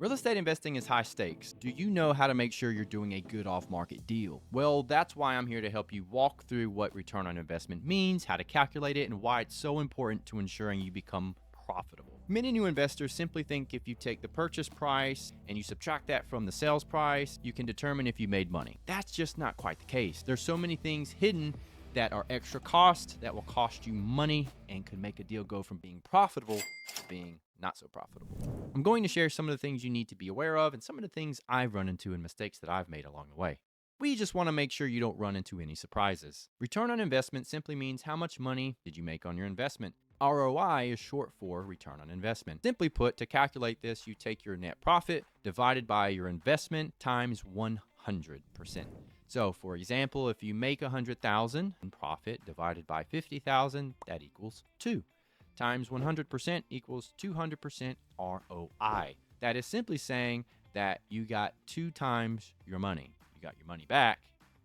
Real estate investing is high stakes. Do you know how to make sure you're doing a good off-market deal? Well, that's why I'm here to help you walk through what return on investment means, how to calculate it, and why it's so important to ensuring you become profitable. Many new investors simply think if you take the purchase price and you subtract that from the sales price, you can determine if you made money. That's just not quite the case. There's so many things hidden that are extra cost that will cost you money and could make a deal go from being profitable to being not so profitable. I'm going to share some of the things you need to be aware of and some of the things I've run into and mistakes that I've made along the way. We just want to make sure you don't run into any surprises. Return on investment simply means how much money did you make on your investment. ROI is short for return on investment. Simply put, to calculate this, you take your net profit divided by your investment times 100%. So, for example, if you make $100,000 in profit divided by $50,000, that equals 2. Times 100% equals 200% ROI. That is simply saying that you got 2 times your money. You got your money back,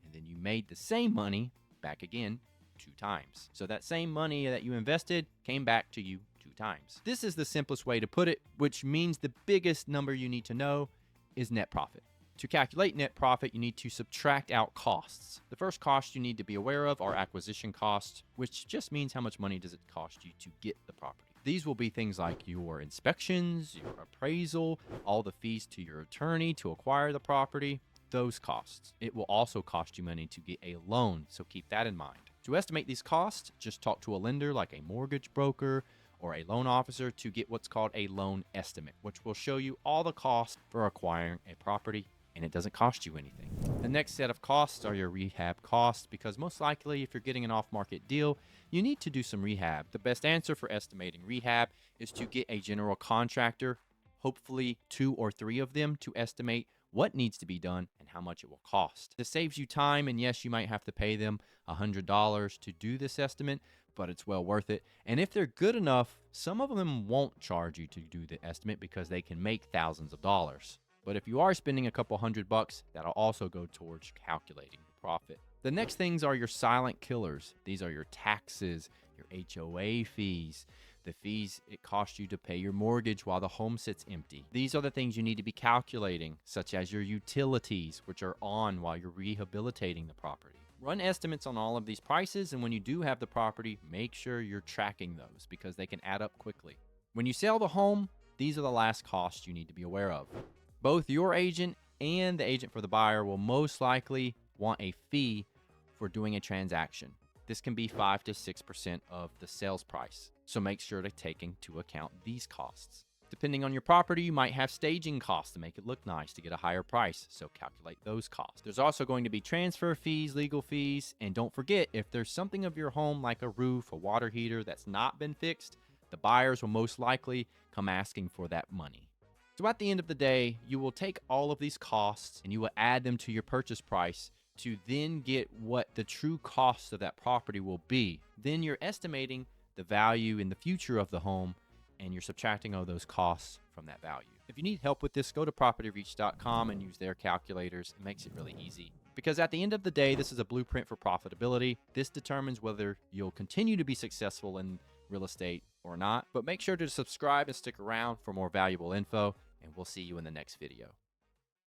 and then you made the same money back again 2 times. So that same money that you invested came back to you 2 times. This is the simplest way to put it, which means the biggest number you need to know is net profit. To calculate net profit, you need to subtract out costs. The first cost you need to be aware of are acquisition costs, which just means how much money does it cost you to get the property. These will be things like your inspections, your appraisal, all the fees to your attorney to acquire the property, those costs. It will also cost you money to get a loan, so keep that in mind. To estimate these costs, just talk to a lender like a mortgage broker or a loan officer to get what's called a loan estimate, which will show you all the costs for acquiring a property, and it doesn't cost you anything. The next set of costs are your rehab costs, because most likely if you're getting an off-market deal, you need to do some rehab. The best answer for estimating rehab is to get a general contractor, hopefully 2 or 3 of them, to estimate what needs to be done and how much it will cost. This saves you time, and yes, you might have to pay them $100 to do this estimate, but it's well worth it. And if they're good enough, some of them won't charge you to do the estimate because they can make thousands of dollars. But if you are spending a couple $100, that'll also go towards calculating the profit. The next things are your silent killers. These are your taxes, your HOA fees, the fees it costs you to pay your mortgage while the home sits empty. These are the things you need to be calculating, such as your utilities, which are on while you're rehabilitating the property. Run estimates on all of these prices, and when you do have the property, make sure you're tracking those because they can add up quickly. When you sell the home, these are the last costs you need to be aware of. Both your agent and the agent for the buyer will most likely want a fee for doing a transaction. This can be 5 to 6% of the sales price, so make sure to take into account these costs. Depending on your property, you might have staging costs to make it look nice to get a higher price, so calculate those costs. There's also going to be transfer fees, legal fees, and don't forget, if there's something of your home like a roof, a water heater that's not been fixed, the buyers will most likely come asking for that money. So at the end of the day, you will take all of these costs and you will add them to your purchase price to then get what the true cost of that property will be. Then you're estimating the value in the future of the home, and you're subtracting all those costs from that value. If you need help with this, go to propertyreach.com and use their calculators. It makes it really easy. Because at the end of the day, this is a blueprint for profitability. This determines whether you'll continue to be successful in real estate or not. But make sure to subscribe and stick around for more valuable info, and we'll see you in the next video.